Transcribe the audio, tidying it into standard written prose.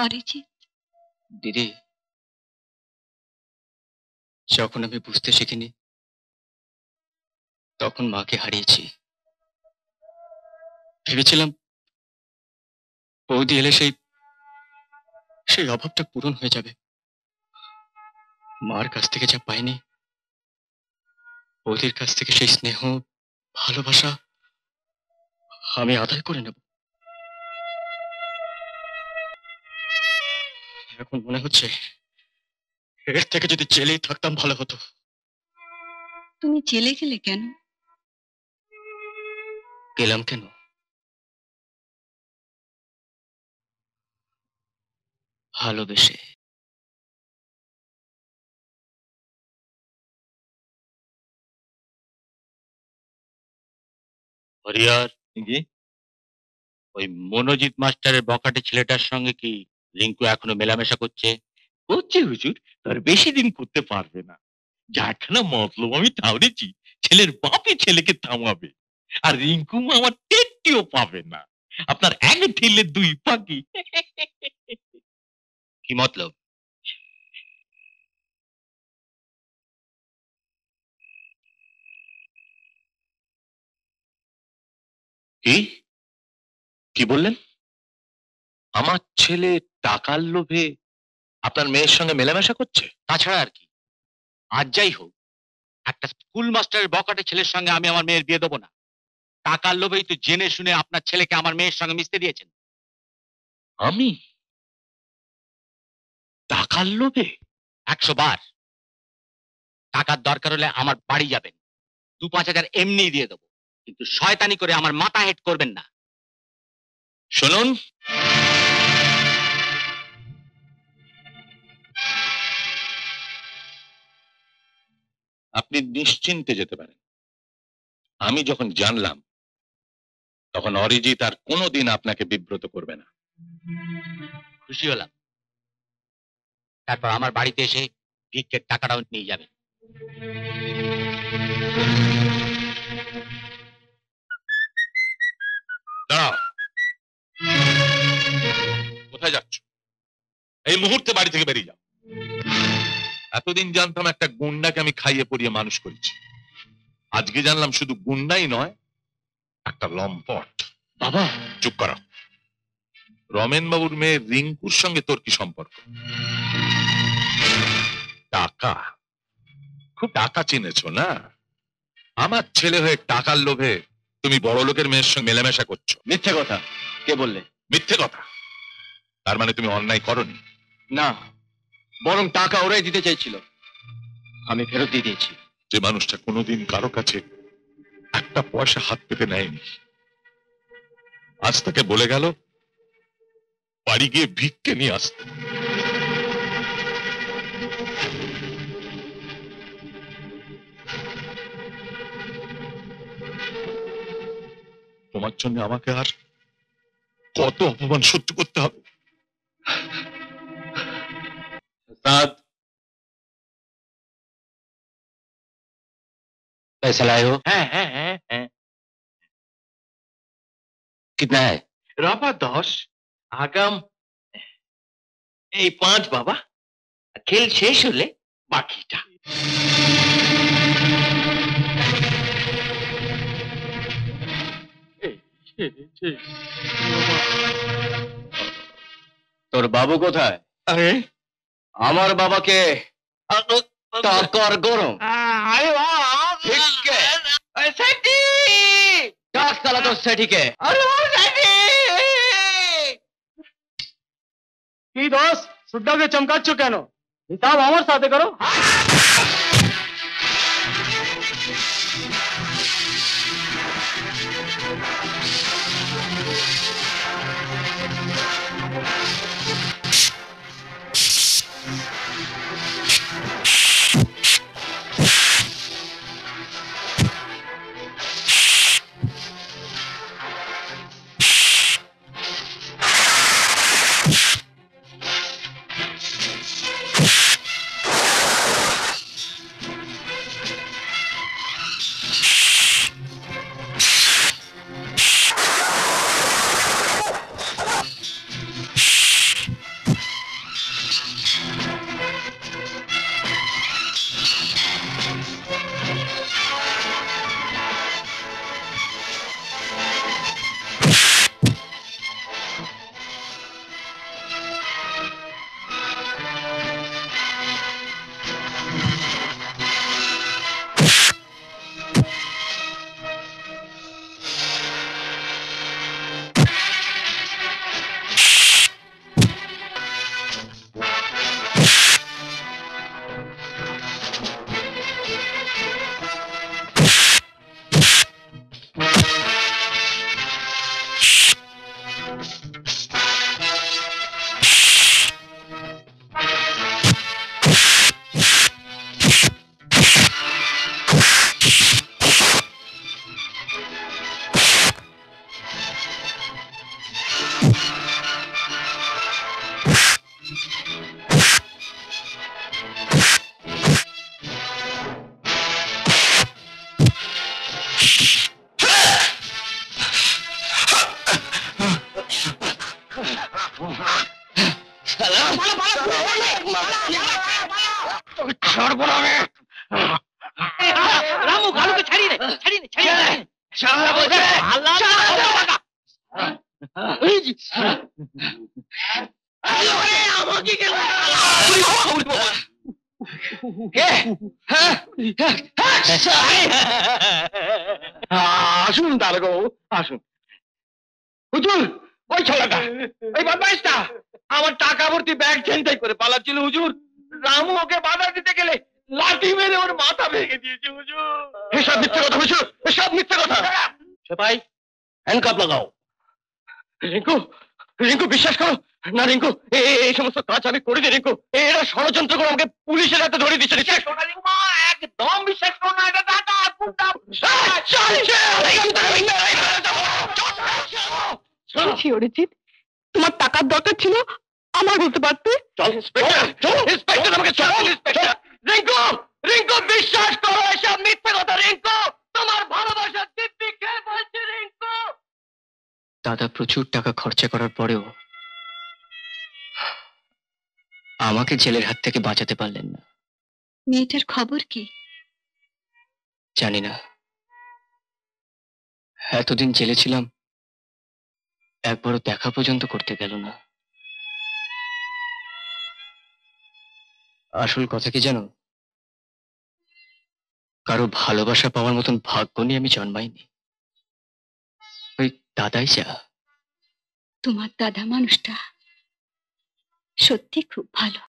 অরিজিৎ, দিদি, যখন আমি বুঝতে শিখিনি তখন মাকে হারিয়েছি। ভেবেছিলাম বৌদি এলে সেই সেই অভাবটা পূরণ হয়ে যাবে। মার কাছ থেকে যা পাইনি, বৌদির কাছ থেকে সেই স্নেহ, ভালোবাসা আমি আদায় করে নেব। এখন মনে হচ্ছে এর থেকে যদি জেলেই থাকতাম ভালো হতো। তুমি জেলে গেলে কেন? গেলাম কেন? ভালোবেসে। হরিহর, ওই মনোজিৎ মাস্টারের বখাটে ছেলেটার সঙ্গে কি রিঙ্কু এখনো মেলামেশা করছে? করছে হুজুর, তার বেশি দিন করতে পারবে না। যারখানা মতলব আমি ঠাউরেছি, ছেলের বাপই ছেলেকে থামাবে, আর রিঙ্কু আমার টেটটিও পাবে না। আপনার এক ঠেলে দুই পাখি। কি মতলব? কি কি বললেন? আমার ছেলে টাকার লোভে আপনার মেয়ের সঙ্গে মেলামেশা করছে? তাছাড়া আর কি? আজ যাই হোক, একটা স্কুল মাস্টারের বখাটে ছেলের সঙ্গে আমি আমার মেয়ের বিয়ে দেবো না। টাকার লোভেই তো জেনে শুনে আপনার ছেলেকে আমার মেয়ের সঙ্গে মিশতে দিয়েছেন। আমি? টাকার লোভে? 100 বার। টাকার দরকার হলে আমার বাড়ি যাবেন, 2-5 হাজার এমনি দিয়ে দেবো, কিন্তু শয়তানি করে আমার মাথা হেট করবেন না। শুনুন, আপনি নিশ্চিন্তে যেতে পারেন। আমি যখন জানলাম তখন অরিজিৎ আর কোনোদিন আপনাকে বিব্রত করবে না। খুশি হলাম। তারপর আমার বাড়িতে এসে ভিক্ষের টাকাটাও নিয়ে যাবেন। দাঁড়াও, কোথায় যাচ্ছ? এই মুহূর্তে বাড়ি থেকে বেরিয়ে যাও। এতদিন জানতাম একটা গুন্ডাকে আমি খাইয়ে পরিয়ে মানুষ করেছি, আজকে জানলাম শুধু গুন্ডাই নয়, একটা লম্পট। বাবা, চুপ করো। রমেন বাবুর মেয়ে রিঙ্কুর সঙ্গে তোর কি সম্পর্ক? টাকা? খুব টাকা চিনেছ না? আমার ছেলে হয়ে টাকার লোভে তুমি বড় লোকের মেয়ের সঙ্গে মেলামেশা করছো। মিথ্যে কথা। কে বললে? মিথ্যে কথা? তার মানে তুমি অন্যায় করনি? না, বরং টাকা ওরাই দিতে চাইছিল, আমি ফেরত দিয়ে দিয়েছি। যে মানুষটা কোনোদিন কারো কাছে একটা পয়সা হাত পেতে নেয়নি, আজ তাকে বলে গেল বাড়ি গিয়ে ভিক্ষে নিয়ে আসতে। তোমার জন্য আমাকে আর কত অপমান সহ্য করতে হবে। पैसा लाए हो? হ্যাঁ। कितना है? রাবা 10, আগাম এই 5 বাবা। খেল শেষ হলে বাকিটা। তোর বাবু কোথায়? আরে আমার বাবাকে টাকার গরম আরে ভিক্ষে ডাক তালা তোর সেটিকে। কি দোষ সুদ্দাকে চমকাচ্ছ কেন? হিসাব আমার সাথে করো। শালা না, হতভাগা। আমাকে কেন আসুন দারোগা বাবু, আসুন। হুজুর, ওই ছেলেটা, ওই বদমাইশটা আমার টাকা ভর্তি ব্যাগ ছিনতাই করে পালাচ্ছিল হুজুর। রামু ওকে বাধা দিতে গেলে লাঠি মেরে ওর মাথা ভেঙে দিয়েছে হুজুর। এসব মিথ্যা কথা হুজুর, এসব মিথ্যা কথা। সেপাই, হ্যান্ডকাপ লাগাও। রিঙ্কু, রিঙ্কু বিশ্বাস করো না রিঙ্কু, এই সমস্ত কাজ আমি করে দিই রিঙ্কু। এরা ষড়যন্ত্র করে আমাকে পুলিশের হাতে ধরে দিচ্ছে। বিশ্বাস করো না রিঙ্কু মা, একদম বিশ্বাস করো না, এটা টাকা অরিজিৎ, তোমার টাকার দরকার ছিল, আমার বলতে পারতে। চল ইন্সপেক্টর, চল ইন্সপেক্টর, আমাকে চল ইন্সপেক্টর। রিঙ্কু, রিঙ্কু বিশ্বাস করো এসব মিথ্যে কথা রিঙ্কু, তোমার ভালোবাসার দিব্যি খেয়ে বলছি রিঙ্কু। দাদা প্রচুর টাকা খরচা করার পরেও আমাকে জেলের হাত থেকে বাঁচাতে পারলেন না। মেয়েটার খবর কি? জানি না, এতদিন জেলে ছিলাম, একবারও দেখা পর্যন্ত করতে গেল না। আসল কথা কি জানো, কারো ভালোবাসা পাওয়ার মতন ভাগ্য নিয়ে আমি জন্মাইনি। ওই দাদাই যা। তোমার দাদা মানুষটা সত্যি খুব ভালো।